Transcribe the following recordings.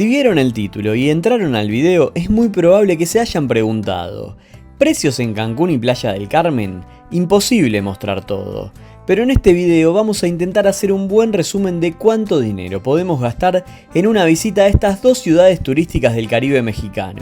Si vieron el título y entraron al video, es muy probable que se hayan preguntado: ¿precios en Cancún y Playa del Carmen? Imposible mostrar todo, pero en este video vamos a intentar hacer un buen resumen de cuánto dinero podemos gastar en una visita a estas dos ciudades turísticas del Caribe mexicano.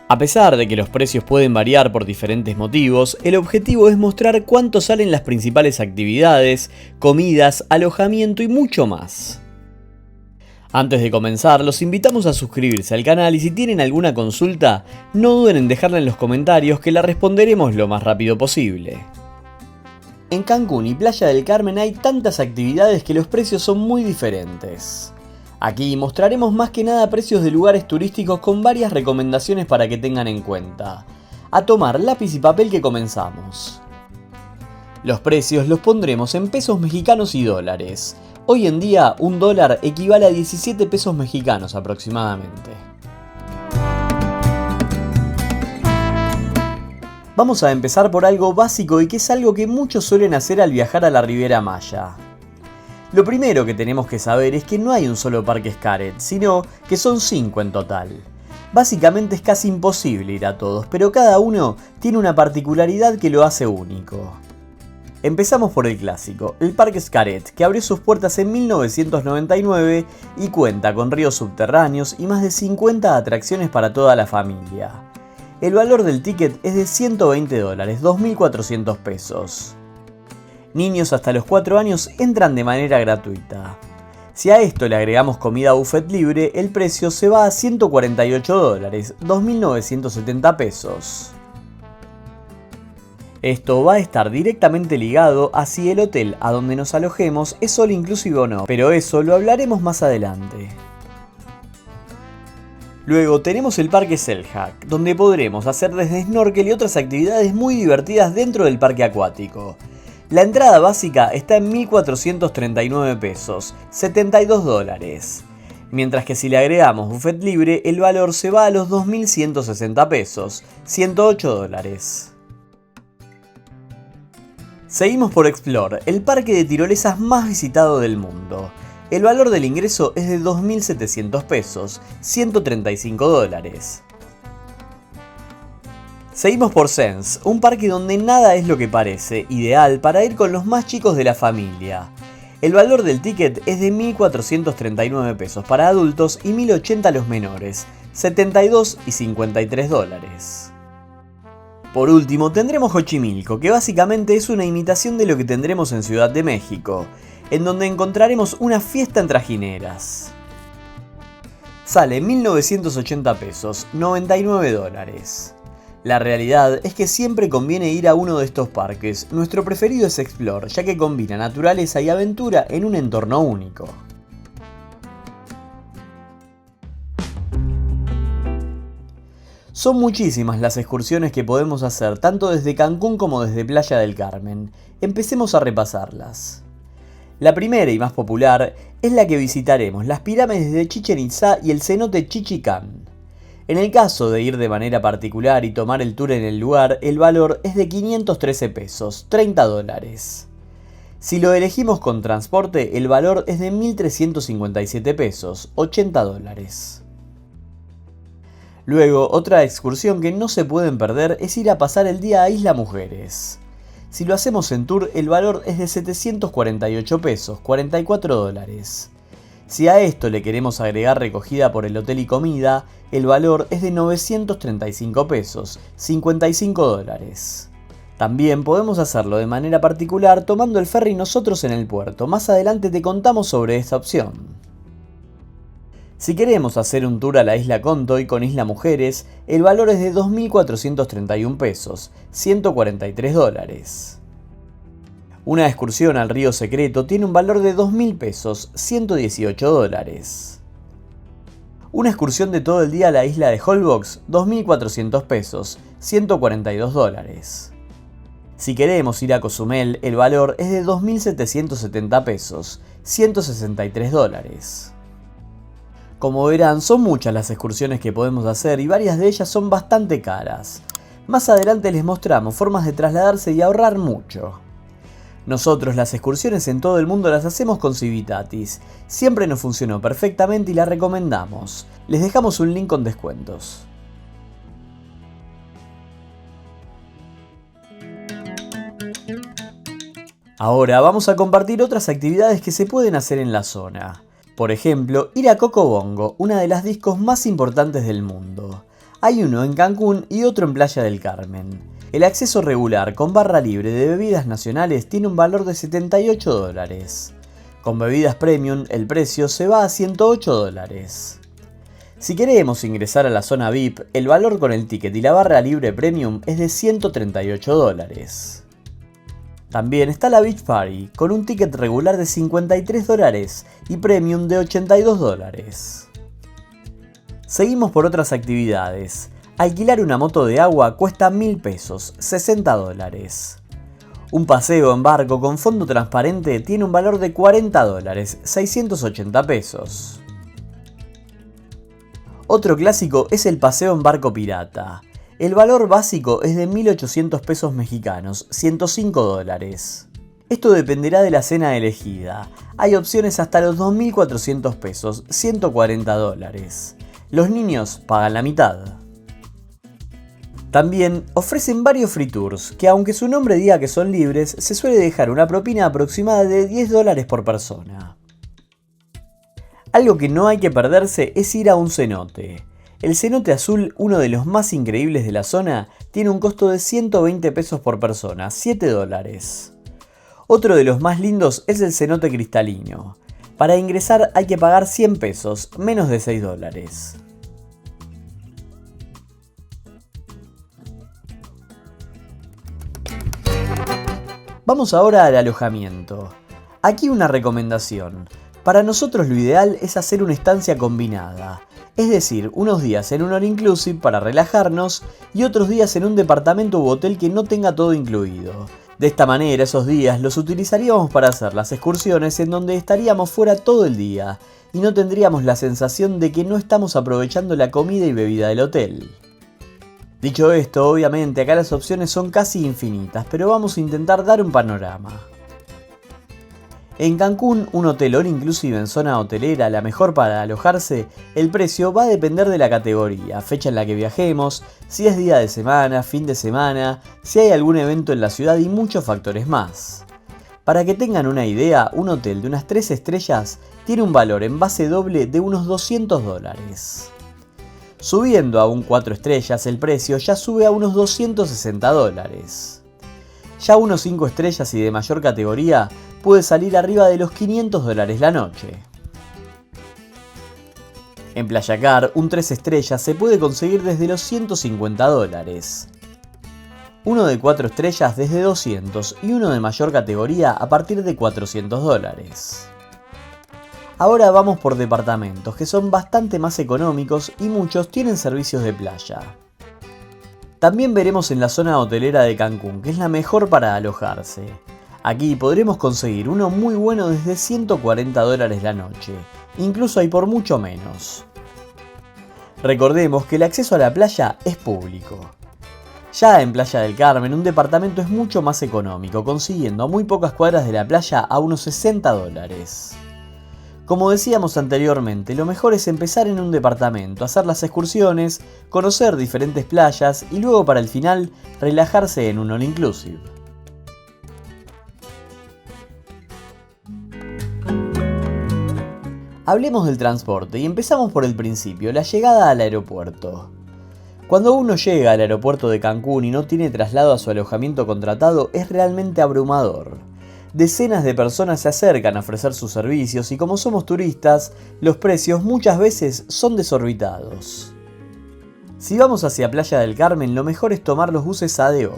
A pesar de que los precios pueden variar por diferentes motivos, el objetivo es mostrar cuánto salen las principales actividades, comidas, alojamiento y mucho más. Antes de comenzar, los invitamos a suscribirse al canal y si tienen alguna consulta, no duden en dejarla en los comentarios que la responderemos lo más rápido posible. En Cancún y Playa del Carmen hay tantas actividades que los precios son muy diferentes. Aquí mostraremos más que nada precios de lugares turísticos con varias recomendaciones para que tengan en cuenta. A tomar lápiz y papel que comenzamos. Los precios los pondremos en pesos mexicanos y dólares. Hoy en día, un dólar equivale a 17 pesos mexicanos aproximadamente. Vamos a empezar por algo básico y que es algo que muchos suelen hacer al viajar a la Riviera Maya. Lo primero que tenemos que saber es que no hay un solo parque Xcaret, sino que son 5 en total. Básicamente es casi imposible ir a todos, pero cada uno tiene una particularidad que lo hace único. Empezamos por el clásico, el Parque Xcaret, que abrió sus puertas en 1999 y cuenta con ríos subterráneos y más de 50 atracciones para toda la familia. El valor del ticket es de $120, 2.400 pesos. Niños hasta los 4 años entran de manera gratuita. Si a esto le agregamos comida buffet libre, el precio se va a $148, 2.970 pesos. Esto va a estar directamente ligado a si el hotel a donde nos alojemos es all inclusive o no, pero eso lo hablaremos más adelante. Luego tenemos el Parque Xel-Hak, donde podremos hacer desde snorkel y otras actividades muy divertidas dentro del parque acuático. La entrada básica está en 1.439 pesos, $72. Mientras que si le agregamos buffet libre, el valor se va a los 2.160 pesos, $108. Seguimos por Explore, el parque de tirolesas más visitado del mundo. El valor del ingreso es de 2.700 pesos, $135. Seguimos por Sense, un parque donde nada es lo que parece, ideal para ir con los más chicos de la familia. El valor del ticket es de 1.439 pesos para adultos y 1.080 los menores, $72 y $53. Por último tendremos Xochimilco, que básicamente es una imitación de lo que tendremos en Ciudad de México, en donde encontraremos una fiesta en trajineras. Sale 1.980 pesos, $99. La realidad es que siempre conviene ir a uno de estos parques. Nuestro preferido es Explore, ya que combina naturaleza y aventura en un entorno único. Son muchísimas las excursiones que podemos hacer, tanto desde Cancún como desde Playa del Carmen. Empecemos a repasarlas. La primera y más popular es la que visitaremos, las pirámides de Chichén Itzá y el cenote Chichicán. En el caso de ir de manera particular y tomar el tour en el lugar, el valor es de 513 pesos, $30. Si lo elegimos con transporte, el valor es de 1.357 pesos, $80. Luego, otra excursión que no se pueden perder es ir a pasar el día a Isla Mujeres. Si lo hacemos en tour, el valor es de 748 pesos, $44. Si a esto le queremos agregar recogida por el hotel y comida, el valor es de 935 pesos, $55. También podemos hacerlo de manera particular tomando el ferry nosotros en el puerto. Más adelante te contamos sobre esta opción. Si queremos hacer un tour a la isla Contoy con Isla Mujeres, el valor es de 2.431 pesos, $143. Una excursión al río Secreto tiene un valor de 2.000 pesos, $118. Una excursión de todo el día a la isla de Holbox, 2.400 pesos, $142. Si queremos ir a Cozumel, el valor es de 2.770 pesos, $163. Como verán, son muchas las excursiones que podemos hacer y varias de ellas son bastante caras. Más adelante les mostramos formas de trasladarse y ahorrar mucho. Nosotros las excursiones en todo el mundo las hacemos con Civitatis. Siempre nos funcionó perfectamente y la recomendamos. Les dejamos un link con descuentos. Ahora vamos a compartir otras actividades que se pueden hacer en la zona. Por ejemplo, ir a Cocobongo, una de las discos más importantes del mundo. Hay uno en Cancún y otro en Playa del Carmen. El acceso regular con barra libre de bebidas nacionales tiene un valor de $78. Con bebidas premium el precio se va a $108. Si queremos ingresar a la zona VIP, el valor con el ticket y la barra libre premium es de $138. También está la Beach Party, con un ticket regular de $53 y premium de $82. Seguimos por otras actividades. Alquilar una moto de agua cuesta 1.000 pesos, $60. Un paseo en barco con fondo transparente tiene un valor de $40, 680 pesos. Otro clásico es el paseo en barco pirata. El valor básico es de 1.800 pesos mexicanos, $105. Esto dependerá de la cena elegida. Hay opciones hasta los 2.400 pesos, $140. Los niños pagan la mitad. También ofrecen varios free tours, que aunque su nombre diga que son libres, se suele dejar una propina aproximada de $10 por persona. Algo que no hay que perderse es ir a un cenote. El cenote azul, uno de los más increíbles de la zona, tiene un costo de 120 pesos por persona, $7. Otro de los más lindos es el cenote cristalino. Para ingresar hay que pagar 100 pesos, menos de $6. Vamos ahora al alojamiento. Aquí una recomendación. Para nosotros lo ideal es hacer una estancia combinada. Es decir, unos días en un all inclusive para relajarnos y otros días en un departamento u hotel que no tenga todo incluido. De esta manera esos días los utilizaríamos para hacer las excursiones en donde estaríamos fuera todo el día y no tendríamos la sensación de que no estamos aprovechando la comida y bebida del hotel. Dicho esto, obviamente acá las opciones son casi infinitas, pero vamos a intentar dar un panorama. En Cancún, un hotel all inclusive en zona hotelera, la mejor para alojarse, el precio va a depender de la categoría, fecha en la que viajemos, si es día de semana, fin de semana, si hay algún evento en la ciudad y muchos factores más. Para que tengan una idea, un hotel de unas 3 estrellas tiene un valor en base doble de unos $200. Subiendo a un 4 estrellas, el precio ya sube a unos $260. Ya unos 5 estrellas y de mayor categoría puede salir arriba de los $500 la noche. En Playa Car, un 3 estrellas se puede conseguir desde los $150. Uno de 4 estrellas desde $200 y uno de mayor categoría a partir de $400. Ahora vamos por departamentos que son bastante más económicos y muchos tienen servicios de playa. También veremos en la zona hotelera de Cancún, que es la mejor para alojarse. Aquí podremos conseguir uno muy bueno desde $140 la noche, incluso hay por mucho menos. Recordemos que el acceso a la playa es público. Ya en Playa del Carmen un departamento es mucho más económico, consiguiendo a muy pocas cuadras de la playa a unos $60. Como decíamos anteriormente, lo mejor es empezar en un departamento, hacer las excursiones, conocer diferentes playas y luego para el final relajarse en un all inclusive. Hablemos del transporte y empezamos por el principio, la llegada al aeropuerto. Cuando uno llega al aeropuerto de Cancún y no tiene traslado a su alojamiento contratado, es realmente abrumador. Decenas de personas se acercan a ofrecer sus servicios y como somos turistas, los precios muchas veces son desorbitados. Si vamos hacia Playa del Carmen, lo mejor es tomar los buses ADO.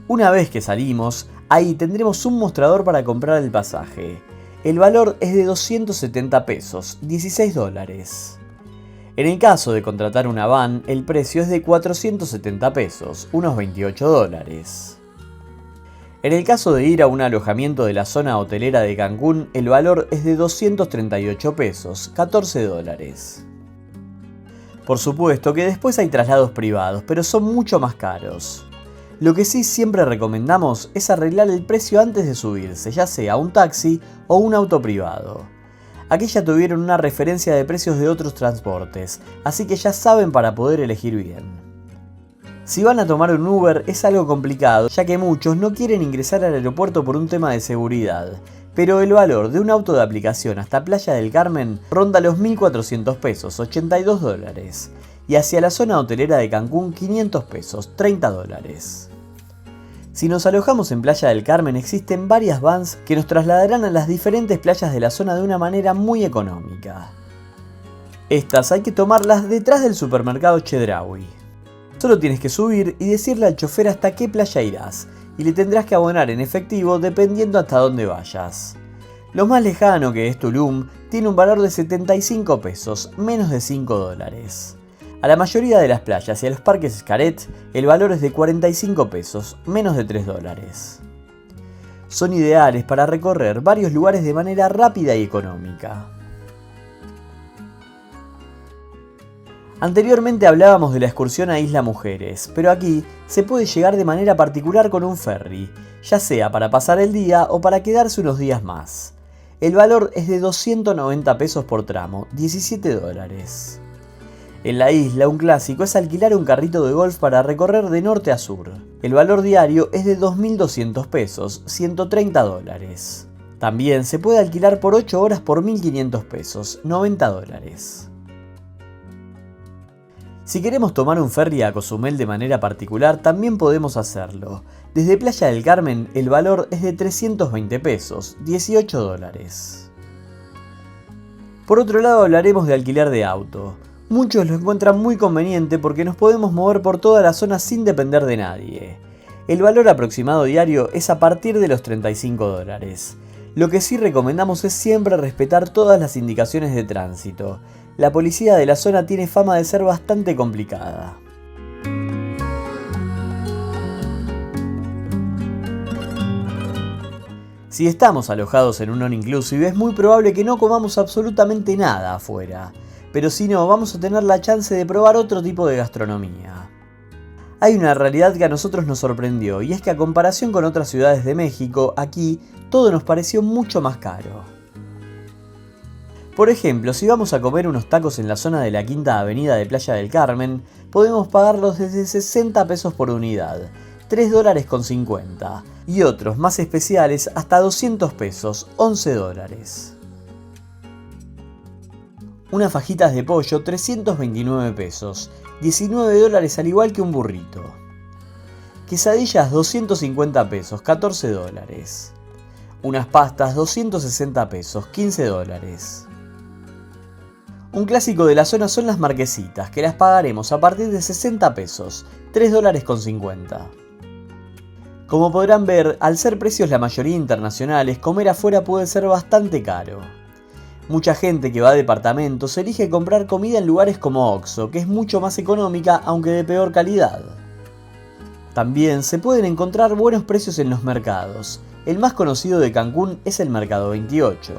Una vez que salimos, ahí tendremos un mostrador para comprar el pasaje. El valor es de 270 pesos, $16. En el caso de contratar una van, el precio es de 470 pesos, unos $28. En el caso de ir a un alojamiento de la zona hotelera de Cancún, el valor es de 238 pesos, $14. Por supuesto que después hay traslados privados, pero son mucho más caros. Lo que sí siempre recomendamos es arreglar el precio antes de subirse, ya sea un taxi o un auto privado. Aquí ya tuvieron una referencia de precios de otros transportes, así que ya saben para poder elegir bien. Si van a tomar un Uber es algo complicado, ya que muchos no quieren ingresar al aeropuerto por un tema de seguridad, pero el valor de un auto de aplicación hasta Playa del Carmen ronda los 1.400 pesos, 82 dólares, y hacia la zona hotelera de Cancún 500 pesos, 30 dólares. Si nos alojamos en Playa del Carmen existen varias vans que nos trasladarán a las diferentes playas de la zona de una manera muy económica. Estas hay que tomarlas detrás del supermercado Chedraui. Solo tienes que subir y decirle al chofer hasta qué playa irás, y le tendrás que abonar en efectivo dependiendo hasta dónde vayas. Lo más lejano, que es Tulum, tiene un valor de 75 pesos, menos de 5 dólares. A la mayoría de las playas y a los parques Xcaret, el valor es de 45 pesos, menos de 3 dólares. Son ideales para recorrer varios lugares de manera rápida y económica. Anteriormente hablábamos de la excursión a Isla Mujeres, pero aquí se puede llegar de manera particular con un ferry, ya sea para pasar el día o para quedarse unos días más. El valor es de 290 pesos por tramo, 17 dólares. En la isla, un clásico es alquilar un carrito de golf para recorrer de norte a sur. El valor diario es de 2.200 pesos, 130 dólares. También se puede alquilar por 8 horas por 1.500 pesos, 90 dólares. Si queremos tomar un ferry a Cozumel de manera particular, también podemos hacerlo. Desde Playa del Carmen, el valor es de 320 pesos, 18 dólares. Por otro lado, hablaremos de alquiler de auto. Muchos lo encuentran muy conveniente porque nos podemos mover por toda la zona sin depender de nadie. El valor aproximado diario es a partir de los 35 dólares. Lo que sí recomendamos es siempre respetar todas las indicaciones de tránsito. La policía de la zona tiene fama de ser bastante complicada. Si estamos alojados en un all-inclusive es muy probable que no comamos absolutamente nada afuera, pero si no, vamos a tener la chance de probar otro tipo de gastronomía. Hay una realidad que a nosotros nos sorprendió, y es que a comparación con otras ciudades de México, aquí todo nos pareció mucho más caro. Por ejemplo, si vamos a comer unos tacos en la zona de la Quinta Avenida de Playa del Carmen, podemos pagarlos desde 60 pesos por unidad, 3 dólares con 50, y otros más especiales hasta 200 pesos, 11 dólares. Unas fajitas de pollo, 329 pesos, 19 dólares al igual que un burrito. Quesadillas, 250 pesos, 14 dólares. Unas pastas, 260 pesos, 15 dólares. Un clásico de la zona son las marquesitas, que las pagaremos a partir de 60 pesos, 3 dólares con 50. Como podrán ver, al ser precios la mayoría internacionales, comer afuera puede ser bastante caro. Mucha gente que va a departamentos elige comprar comida en lugares como Oxxo, que es mucho más económica aunque de peor calidad. También se pueden encontrar buenos precios en los mercados. El más conocido de Cancún es el Mercado 28.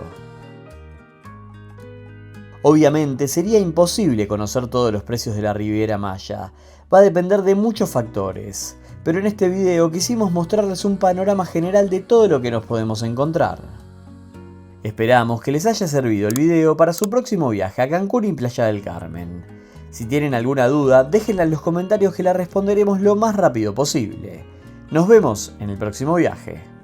Obviamente sería imposible conocer todos los precios de la Riviera Maya, va a depender de muchos factores, pero en este video quisimos mostrarles un panorama general de todo lo que nos podemos encontrar. Esperamos que les haya servido el video para su próximo viaje a Cancún y Playa del Carmen. Si tienen alguna duda, déjenla en los comentarios que la responderemos lo más rápido posible. Nos vemos en el próximo viaje.